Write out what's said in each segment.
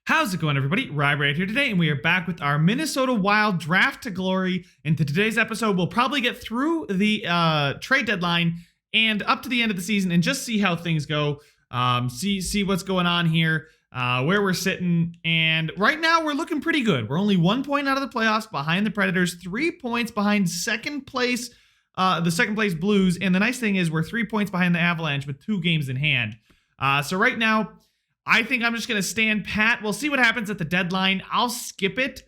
How's it going, everybody? Ryber right here today, and we are back with our Minnesota Wild Draft to Glory. And to today's episode, we'll probably get through the trade deadline and up to the end of the season and just see how things go, see what's going on here, where we're sitting. And right now, we're looking pretty good. We're only 1 point out of the playoffs behind the Predators, 3 points behind second place, the second place Blues. And the nice thing is we're 3 points behind the Avalanche with 2 games in hand. So right now, I think I'm just going to stand pat. We'll see what happens at the deadline. I'll skip it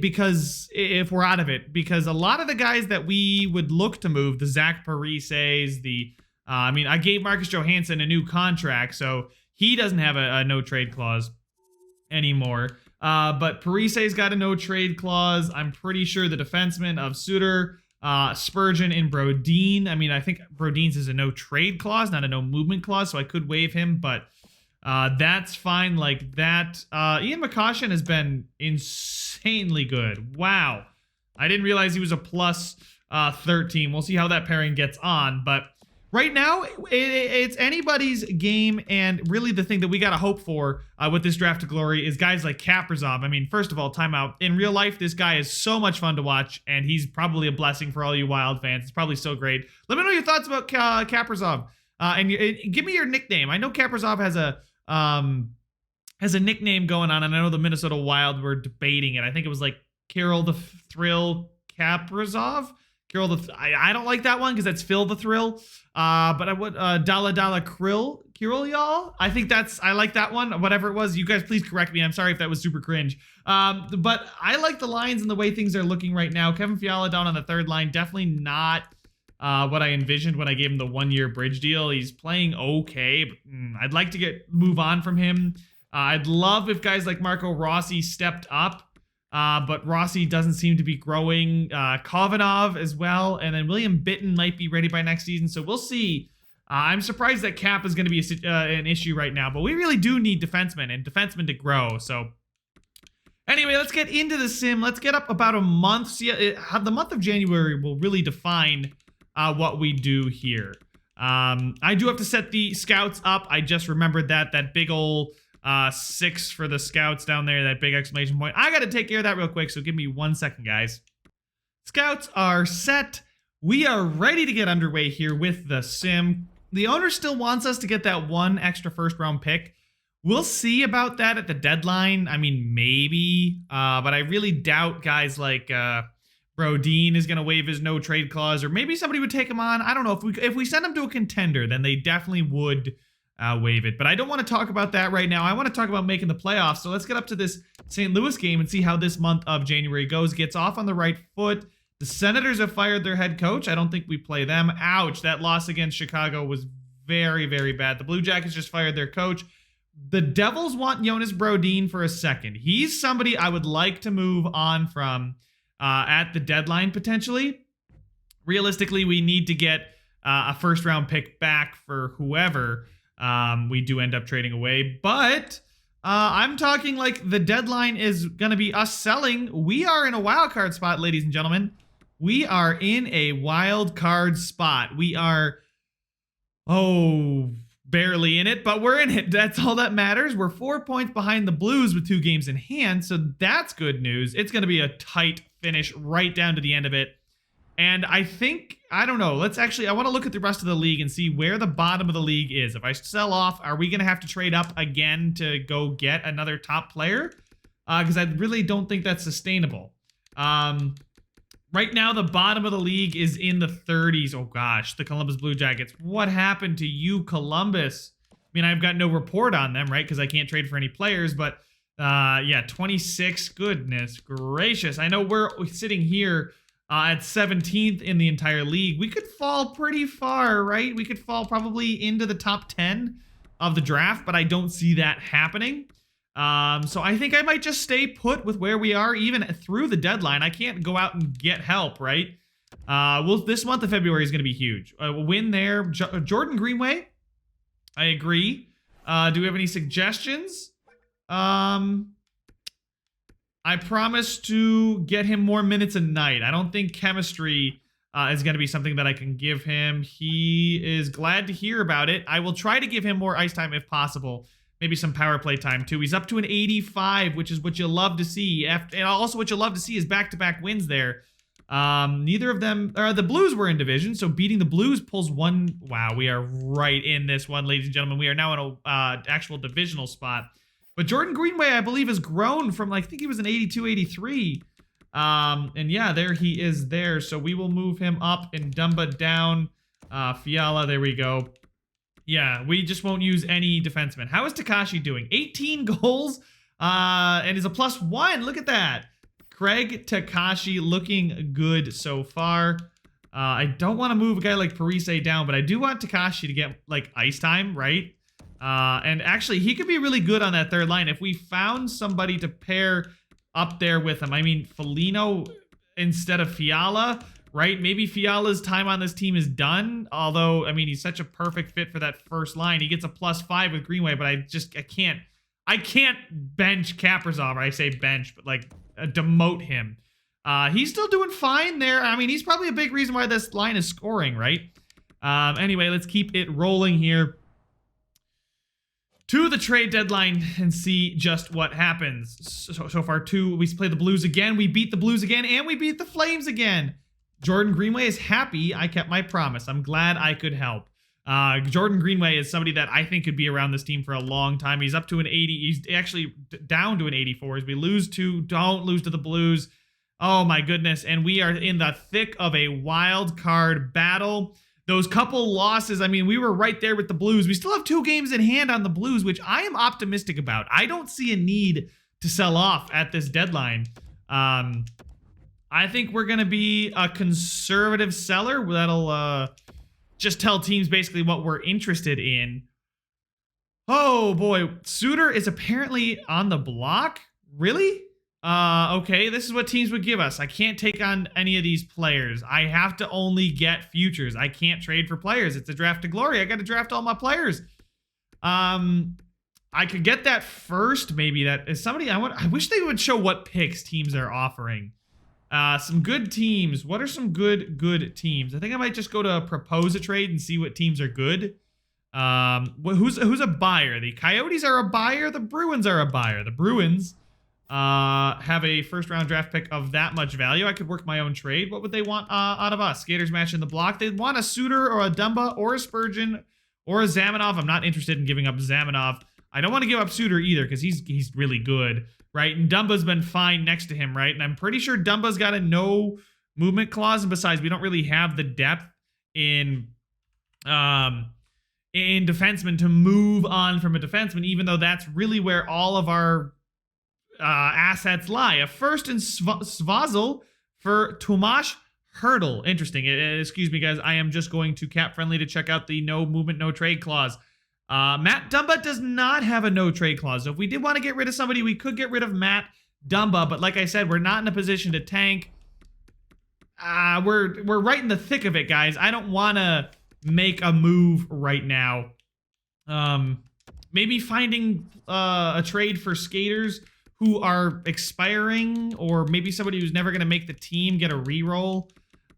because if we're out of it, because a lot of the guys that we would look to move, the Zach Parises, I gave Marcus Johansson a new contract, so he doesn't have a no trade clause anymore. But Parise's got a no trade clause. I'm pretty sure the defenseman of Suter, Spurgeon, and Brodin. I think Brodin's is a no trade clause, not a no movement clause, so I could waive him, but that's fine like that. Ian McCoshen has been insanely good. Wow. I didn't realize he was a plus 13. We'll see how that pairing gets on, but right now, it's anybody's game, and really the thing that we got to hope for with this draft to glory is guys like Kaprizov. First of all, timeout. In real life, this guy is so much fun to watch, and he's probably a blessing for all you Wild fans. It's probably so great. Let me know your thoughts about Kaprizov, and give me your nickname. I know Kaprizov has a nickname going on, and I know the Minnesota Wild were debating it. I think it was like Kirill the Thrill Kaprizov. I don't like that one because that's Phil the Thrill. But I would Dala Krill, y'all. I like that one. Whatever it was, you guys please correct me. I'm sorry if that was super cringe. But I like the lines and the way things are looking right now. Kevin Fiala down on the third line, definitely not what I envisioned when I gave him the 1-year bridge deal. He's playing okay, but I'd like to move on from him. I'd love if guys like Marco Rossi stepped up. But Rossi doesn't seem to be growing. Kovanov as well. And then William Bitton might be ready by next season. So we'll see. I'm surprised that cap is going to be an issue right now. But we really do need defensemen to grow. So anyway, let's get into the sim. Let's get up about a month. See, the month of January will really define what we do here. I do have to set the scouts up. I just remembered that big old 6 for the scouts down there, that big exclamation point. I got to take care of that real quick, so give me 1 second, guys. Scouts are set. We are ready to get underway here with the sim. The owner still wants us to get that 1 extra first-round pick. We'll see about that at the deadline. Maybe, but I really doubt guys like Brodin is going to waive his no-trade clause, or maybe somebody would take him on. I don't know. If we send him to a contender, then they definitely would waive it. But I don't want to talk about that right now. I want to talk about making the playoffs. So let's get up to this St. Louis game and see how this month of January goes. Gets off on the right foot. The Senators have fired their head coach. I don't think we play them. Ouch. That loss against Chicago was very, very bad. The Blue Jackets just fired their coach. The Devils want Jonas Brodin for a second. He's somebody I would like to move on from at the deadline potentially. Realistically, we need to get a first-round pick back for whoever we do end up trading away, but I'm talking like the deadline is going to be us selling. We are in a wild card spot, ladies and gentlemen. We are in a wild card spot. We are, barely in it, but we're in it. That's all that matters. We're 4 points behind the Blues with 2 games in hand, so that's good news. It's going to be a tight finish right down to the end of it. And I don't know. I want to look at the rest of the league and see where the bottom of the league is. If I sell off, are we going to have to trade up again to go get another top player? Because I really don't think that's sustainable. Right now, the bottom of the league is in the 30s. Oh, gosh, the Columbus Blue Jackets. What happened to you, Columbus? I've got no report on them, right? Because I can't trade for any players. But, 26. Goodness gracious. I know we're sitting here at 17th in the entire league. We could fall pretty far, right? We could fall probably into the top 10 of the draft, but I don't see that happening. So I think I might just stay put with where we are even through the deadline. I can't go out and get help, right? This month of February is going to be huge. We'll win there. Jordan Greenway, I agree. Do we have any suggestions? I promise to get him more minutes a night. I don't think chemistry is going to be something that I can give him. He is glad to hear about it. I will try to give him more ice time if possible. maybe some power play time too. He's up to an 85, which is what you love to see. And also what you love to see is back-to-back wins there. Neither of them, the Blues were in division, so beating the Blues pulls one. Wow, we are right in this one, ladies and gentlemen. We are now in a actual divisional spot. But Jordan Greenway, I believe, has grown from, like, I think he was an 82, 83. And yeah, there he is there. So we will move him up and Dumba down. Fiala, there we go. Yeah, we just won't use any defensemen. How is Takashi doing? 18 goals and is a +1. Look at that. Craig Takashi looking good so far. I don't want to move a guy like Parise down, but I do want Takashi to get, like, ice time, right? And actually, he could be really good on that third line if we found somebody to pair up there with him. I mean, Foligno instead of Fiala, right? Maybe Fiala's time on this team is done. Although, I mean, he's such a perfect fit for that first line. He gets a +5 with Greenway, but I can't bench Kaprizov. I say bench, but like demote him. He's still doing fine there. I mean, he's probably a big reason why this line is scoring, right? Anyway, let's keep it rolling here to the trade deadline and see just what happens. So far, we play the Blues again. We beat the Blues again, and we beat the Flames again. Jordan Greenway is happy. I kept my promise. I'm glad I could help. Jordan Greenway is somebody that I think could be around this team for a long time. He's up to an 80. He's actually down to an 84. As we don't lose to the Blues. Oh my goodness. And we are in the thick of a wild card battle. Those couple losses, I mean, we were right there with the Blues. We still have 2 games in hand on the Blues, which I am optimistic about. I don't see a need to sell off at this deadline. I think we're going to be a conservative seller. That'll just tell teams basically what we're interested in. Oh boy, Suter is apparently on the block? Really? Okay, this is what teams would give us. I can't take on any of these players. I have to only get futures. I can't trade for players. It's a draft to glory. I got to draft all my players. I could get that first, maybe. That is somebody I wish they would show what picks teams are offering. Some good teams. What are some good teams? I think I might just go to propose a trade and see what teams are good. Who's a buyer? The Coyotes are a buyer. The Bruins are a buyer. The Bruins have a first-round draft pick of that much value. I could work my own trade. What would they want out of us? Skaters match in the block. They'd want a Suter or a Dumba or a Spurgeon or a Zamenhof. I'm not interested in giving up Zamenhof. I don't want to give up Suter either because he's really good, right? And Dumba's been fine next to him, right? And I'm pretty sure Dumba's got a no movement clause. And besides, we don't really have the depth in defensemen to move on from a defenseman, even though that's really where all of our assets lie. A first in Svazel for Tomasz Hertl. Interesting. Excuse me, guys. I am just going to Cap Friendly to check out the no movement, no trade clause. Matt Dumba does not have a no trade clause. So if we did want to get rid of somebody, we could get rid of Matt Dumba. But like I said, we're not in a position to tank. We're right in the thick of it, guys. I don't want to make a move right now. Maybe finding a trade for skaters who are expiring, or maybe somebody who's never going to make the team get a reroll.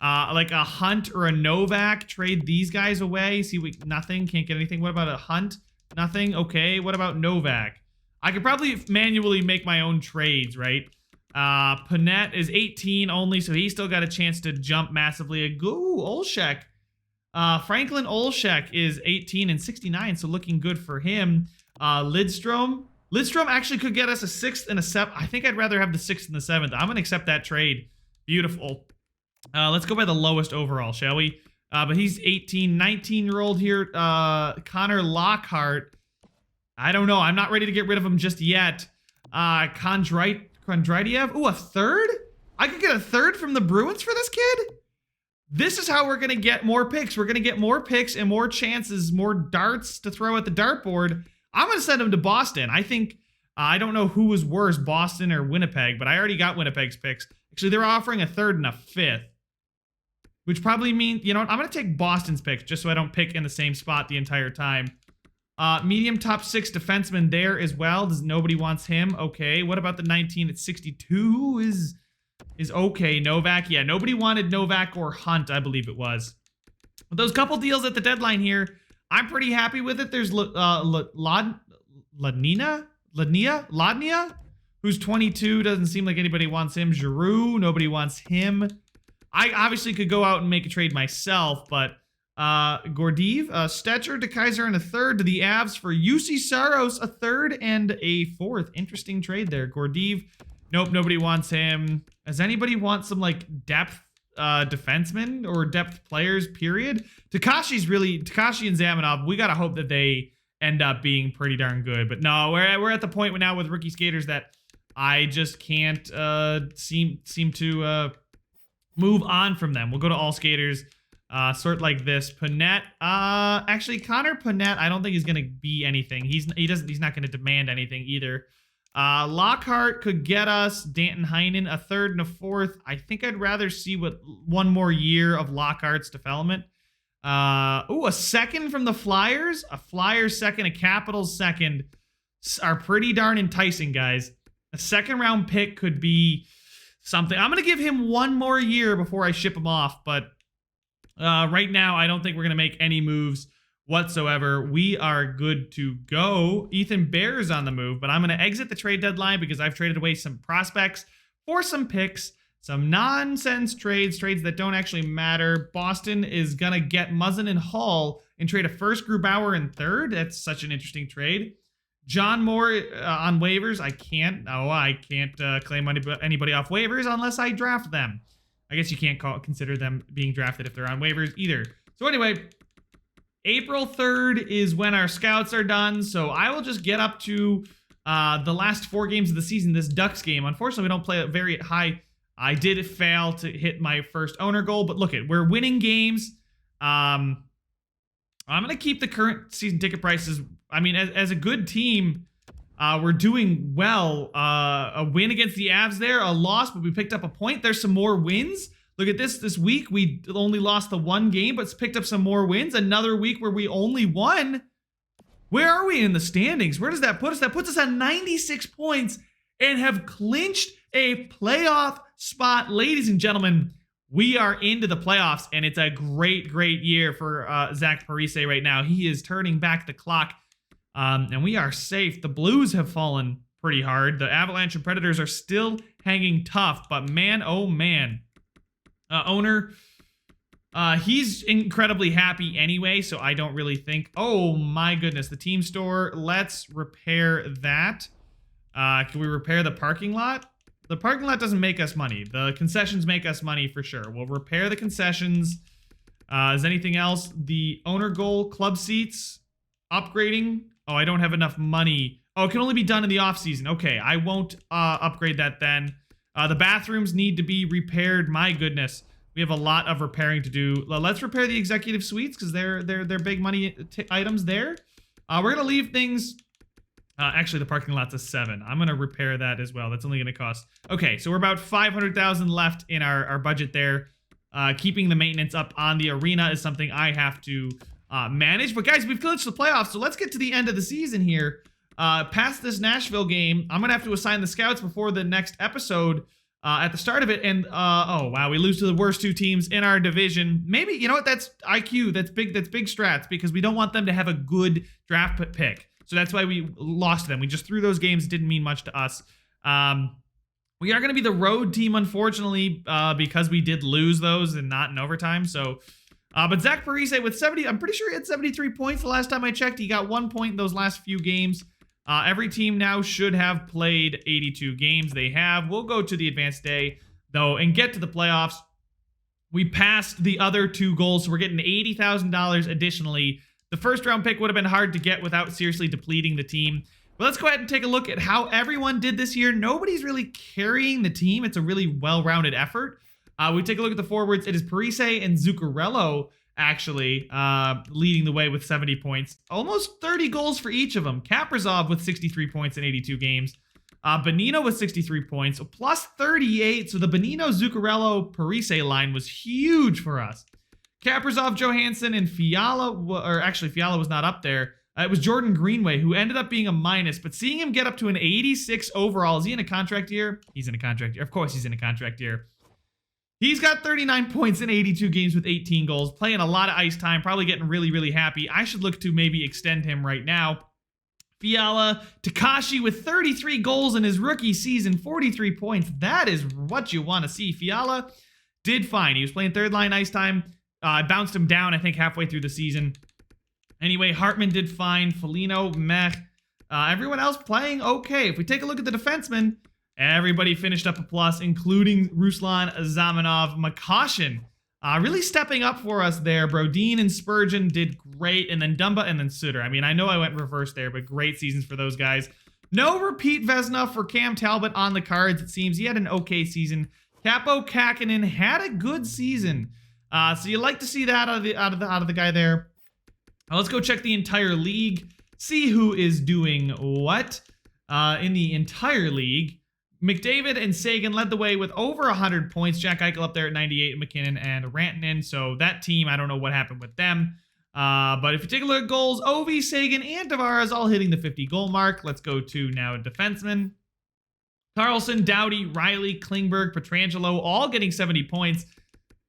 Like a Hunt or a Novak, trade these guys away. See, nothing, can't get anything. What about a Hunt? Nothing. Okay, what about Novak? I could probably manually make my own trades, right? Panette is 18 only, so he still got a chance to jump massively. Ooh, Olszek. Franklin Olszek is 18 and 69, so looking good for him. Lidstrom actually could get us a 6th and a 7th. I think I'd rather have the 6th and the 7th. I'm going to accept that trade. Beautiful. Let's go by the lowest overall, shall we? But he's 18, 19-year-old here. Connor Lockhart. I don't know. I'm not ready to get rid of him just yet. Kondratiev. Ooh, a 3rd? I could get a 3rd from the Bruins for this kid? This is how we're going to get more picks. We're going to get more picks and more chances, more darts to throw at the dartboard. I'm going to send him to Boston. I think, I don't know who was worse, Boston or Winnipeg, but I already got Winnipeg's picks. Actually, they're offering a 3rd and a 5th. Which probably means, you know what, I'm going to take Boston's picks just so I don't pick in the same spot the entire time. Medium top 6 defenseman there as well. Nobody wants him. Okay, what about the 19 at 62 is okay. Novak, yeah, nobody wanted Novak or Hunt, I believe it was. But those couple deals at the deadline here, I'm pretty happy with it. There's Ladnia, who's 22. Doesn't seem like anybody wants him. Giroux, nobody wants him. I obviously could go out and make a trade myself, but Gordeev, Stetcher to Kaiser and a third to the Avs for UC Saros, a third and a fourth. Interesting trade there. Gordeev, nope, nobody wants him. Does anybody want some like depth defensemen or depth players, period? Takashi and Zamanov, we gotta hope that they end up being pretty darn good. But no, we're at the point now with rookie skaters that I just can't seem to move on from them. We'll go to all skaters, sort like this. Panette, actually Connor Panette, I don't think he's gonna be anything. He's not gonna demand anything either. Lockhart could get us Danton Heinen, a third and a fourth. I think I'd rather see one more year of Lockhart's development. A second from the Flyers, a Flyers second, a Capitals second are pretty darn enticing, guys. A second round pick could be something. I'm going to give him one more year before I ship him off, but right now I don't think we're going to make any moves whatsoever. We are good to go. Ethan Bear is on the move, but I'm going to exit the trade deadline because I've traded away some prospects for some picks, some nonsense trades that don't actually matter. Boston is going to get Muzzin and Hall and trade a first, Grubauer and third. That's such an interesting trade. John Moore on waivers. I can't claim anybody off waivers unless I draft them. I guess you can't consider them being drafted if they're on waivers either. So anyway, April 3rd is when our scouts are done, so I will just get up to the last 4 games of the season. This Ducks game, unfortunately, we don't play it very high. I did fail to hit my first owner goal, but look we're winning games. I'm going to keep the current season ticket prices. I mean, as a good team, we're doing well. A win against the Avs there, a loss, but we picked up a point. There's some more wins. Look at this week. We only lost the 1 game, but picked up some more wins. Another week where we only won. Where are we in the standings? Where does that put us? That puts us at 96 points and have clinched a playoff spot. Ladies and gentlemen, we are into the playoffs, and it's a great, great year for Zach Parise right now. He is turning back the clock, and we are safe. The Blues have fallen pretty hard. The Avalanche and Predators are still hanging tough, but man, oh man. Owner, he's incredibly happy anyway, so I don't really think... Oh my goodness, the team store. Let's repair that. Can we repair the parking lot? The parking lot doesn't make us money. The concessions make us money for sure. We'll repair the concessions. Is anything else? The owner goal, club seats, upgrading. Oh, I don't have enough money. Oh, it can only be done in the off season. Okay, I won't upgrade that then. The bathrooms need to be repaired. My goodness, we have a lot of repairing to do. Let's repair the executive suites because they're big money items there. We're gonna leave things. Actually, the parking lot's a 7. I'm gonna repair that as well. That's only gonna cost. Okay, so we're about 500,000 left in our budget there. Keeping the maintenance up on the arena is something I have to manage. But guys, we've clinched the playoffs, so let's get to the end of the season here. Past this Nashville game, I'm gonna have to assign the scouts before the next episode at the start of it. And oh wow, we lose to the worst 2 teams in our division. Maybe, you know what? That's IQ. That's big strats because we don't want them to have a good draft pick. So that's why we lost to them. We just threw those games. It didn't mean much to us. We are gonna be the road team, unfortunately, because we did lose those and not in overtime. So. But Zach Parise with 70, I'm pretty sure he had 73 points the last time I checked. He got 1 point in those last few games. Every team now should have played 82 games. They have. We'll go to the advanced day, though, and get to the playoffs. We passed the other 2 goals, so we're getting $80,000 additionally. The first round pick would have been hard to get without seriously depleting the team. But let's go ahead and take a look at how everyone did this year. Nobody's really carrying the team. It's a really well-rounded effort. We take a look at the forwards. It is Parise and Zuccarello actually leading the way with 70 points. Almost 30 goals for each of them. Kaprizov with 63 points in 82 games. Bonino with 63 points, plus 38. So the Bonino, Zuccarello, Parise line was huge for us. Kaprizov, Johansson, and Fiala, or actually Fiala was not up there. It was Jordan Greenway, who ended up being a minus, but seeing him get up to an 86 overall, is he in a contract year? He's in a contract year. Of course he's in a contract year. He's got 39 points in 82 games with 18 goals, playing a lot of ice time, probably getting really, really happy. I should look to maybe extend him right now. Fiala, Takashi with 33 goals in his rookie season, 43 points. That is what you want to see. Fiala did fine. He was playing third line ice time. I bounced him down, I think, halfway through the season. Anyway, Hartman did fine. Foligno, meh. Everyone else playing okay. If we take a look at the defensemen, everybody finished up a plus, including Ruslan Zamenov. Makashin really stepping up for us there. Brodin and Spurgeon did great, and then Dumba and then Suter. I mean, I know I went reverse there, but great seasons for those guys. No repeat Vezina for Cam Talbot on the cards, it seems. He had an okay season. Capo Kakinen had a good season. So you like to see that out of the guy there. Now let's go check the entire league, see who is doing what in the entire league. McDavid and Sagan led the way with over 100 points. Jack Eichel up there at 98, McKinnon and Rantanen. So that team, I don't know what happened with them. But if you take a look at goals, Ovi, Sagan, and Tavares all hitting the 50-goal mark. Let's go to now defensemen. Carlson, Doughty, Riley, Klingberg, Pietrangelo, all getting 70 points.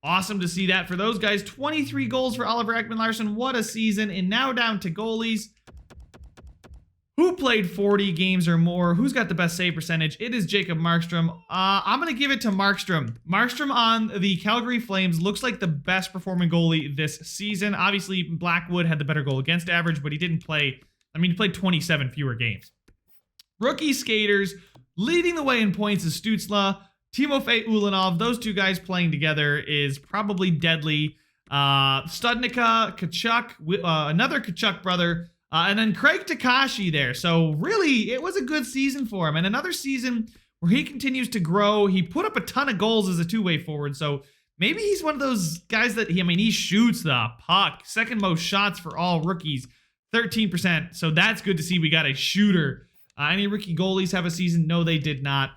Awesome to see that for those guys. 23 goals for Oliver Ekman-Larsson. What a season. And now down to goalies. Who played 40 games or more? Who's got the best save percentage? It is Jacob Markstrom. I'm going to give it to Markstrom. Markstrom on the Calgary Flames looks like the best performing goalie this season. Obviously, Blackwood had the better goal against average, but he didn't play. I mean, he played 27 fewer games. Rookie skaters leading the way in points is Stützle. Timofey Ulanov, those two guys playing together is probably deadly. Studnicka, Kachuk, another Kachuk brother. And then Craig Takashi there. So really, it was a good season for him. And another season where he continues to grow. He put up a ton of goals as a two-way forward. So maybe he's one of those guys that, he shoots the puck. Second most shots for all rookies, 13%. So that's good to see we got a shooter. Any rookie goalies have a season? No, they did not.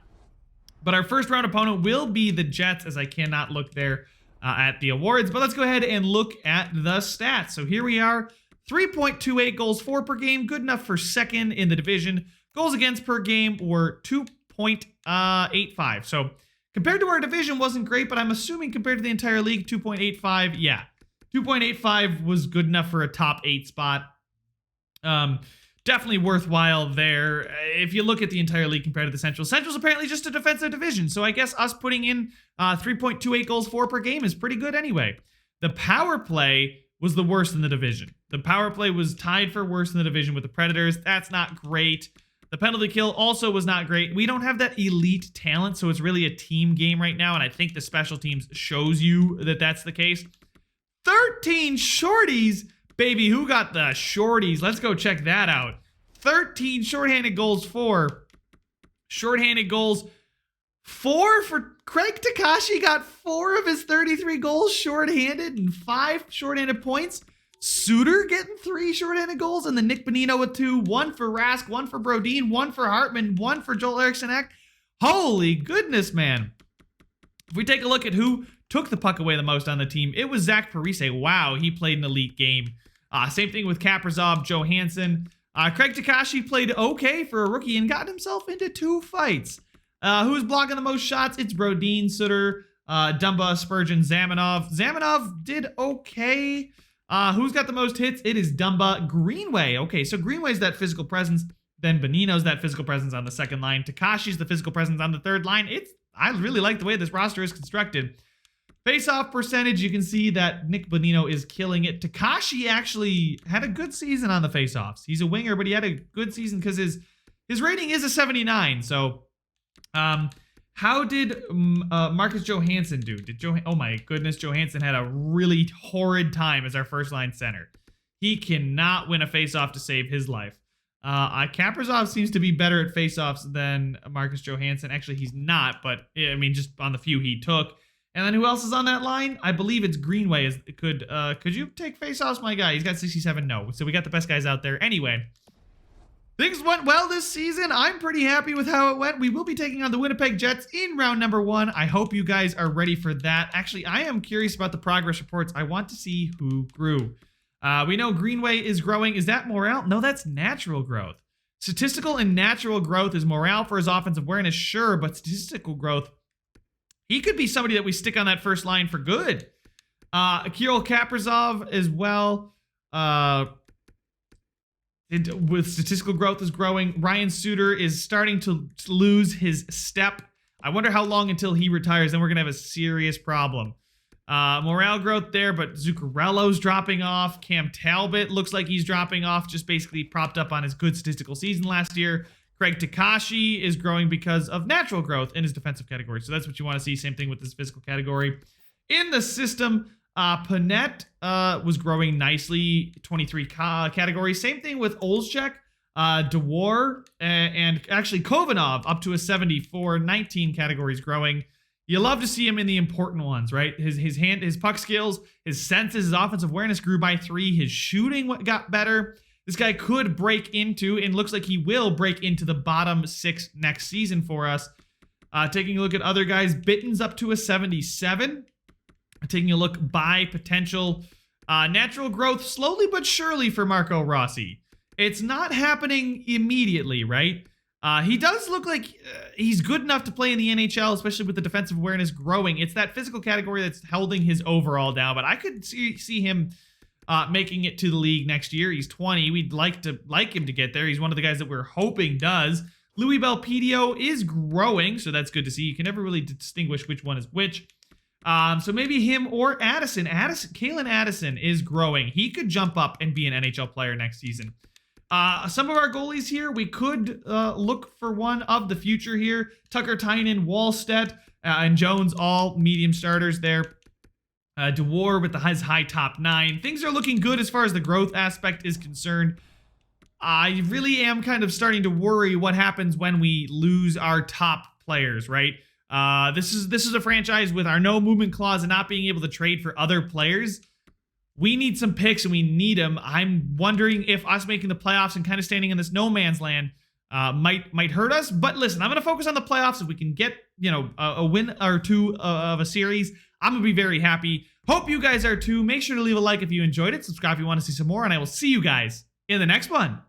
But our first round opponent will be the Jets, as I cannot look there at the awards. But let's go ahead and look at the stats. So here we are. 3.28 goals for per game, good enough for second in the division. Goals against per game were 2.85. So compared to our division wasn't great, but I'm assuming compared to the entire league, 2.85, yeah. 2.85 was good enough for a top 8 spot. Definitely worthwhile there. If you look at the entire league compared to the Central, Central's apparently just a defensive division, so I guess us putting in 3.28 goals for per game is pretty good anyway. The power play was the worst in the division. The power play was tied for worst in the division with the Predators. That's not great. The penalty kill also was not great. We don't have that elite talent, so it's really a team game right now, and I think the special teams shows you that that's the case. 13 shorties. Baby, who got the shorties? Let's go check that out. 13 shorthanded goals for. Shorthanded goals 4 for Craig Takashi. Got 4 of his 33 goals shorthanded and 5 shorthanded points. Suter getting 3 shorthanded goals, and then Nick Bonino with 2. 1 for Rask, 1 for Brodin, 1 for Hartman, 1 for Joel Eriksson-Ek. Holy goodness, man. If we take a look at who took the puck away the most on the team, it was Zach Parise. Wow, he played an elite game. Same thing with Kaprizov, Johansson. Craig Takashi played okay for a rookie and got himself into 2 fights. Who's blocking the most shots? It's Brodin, Suter, Dumba, Spurgeon, Zamenov. Zamenov did okay. Who's got the most hits? It is Dumba. Greenway. Okay, so Greenway's that physical presence. Then Bonino's that physical presence on the second line. Takashi's the physical presence on the third line. I really like the way this roster is constructed. Face-off percentage, you can see that Nick Bonino is killing it. Takashi actually had a good season on the face-offs. He's a winger, but he had a good season because his rating is a 79. So, how did Marcus Johansson do? Oh my goodness, Johansson had a really horrid time as our first-line center. He cannot win a face-off to save his life. Kaprizov seems to be better at face-offs than Marcus Johansson. Actually, he's not, but I mean, just on the few he took. And then who else is on that line? I believe it's Greenway. Could you take face-offs, my guy? He's got 67. No. So we got the best guys out there. Anyway, things went well this season. I'm pretty happy with how it went. We will be taking on the Winnipeg Jets in round number 1. I hope you guys are ready for that. Actually, I am curious about the progress reports. I want to see who grew. We know Greenway is growing. Is that morale? No, that's natural growth. Statistical and natural growth is morale for his offensive awareness, sure, but statistical growth, he could be somebody that we stick on that first line for good. Kirill Kaprizov as well. with statistical growth is growing. Ryan Suter is starting to lose his step. I wonder how long until he retires. Then we're going to have a serious problem. Morale growth there, but Zuccarello's dropping off. Cam Talbot looks like he's dropping off, just basically propped up on his good statistical season last year. Craig Takashi is growing because of natural growth in his defensive category. So that's what you want to see. Same thing with this physical category. In the system, Panette was growing nicely, 23 categories. Same thing with Olszak, Dewar, and actually Kovanov up to a 74, 19 categories growing. You love to see him in the important ones, right? His puck skills, his senses, his offensive awareness grew by 3. His shooting got better. This guy could break into, and looks like he will break into the bottom 6 next season for us. Taking a look at other guys, Bitten's up to a 77. Taking a look by potential. Natural growth slowly but surely for Marco Rossi. It's not happening immediately, right? He does look like he's good enough to play in the NHL, especially with the defensive awareness growing. It's that physical category that's holding his overall down, but I could see him making it to the league next year. He's 20. We'd like him to get there. He's one of the guys that we're hoping does. Louis Belpedio is growing, so that's good to see. You can never really distinguish which one is which. So maybe him or Addison. Kalen Addison is growing. He could jump up and be an NHL player next season. Some of our goalies here, we could look for one of the future here. Tucker Tynan, Wallstedt, and Jones, all medium starters there. Dewar with his high top 9. Things are looking good as far as the growth aspect is concerned. I really am kind of starting to worry what happens when we lose our top players, right? This is a franchise with our no movement clause and not being able to trade for other players. We need some picks and we need them. I'm wondering if us making the playoffs and kind of standing in this no man's land might hurt us. But listen, I'm going to focus on the playoffs. If we can get, a win or 2 of a series, I'm going to be very happy. Hope you guys are too. Make sure to leave a like if you enjoyed it. Subscribe if you want to see some more. And I will see you guys in the next one.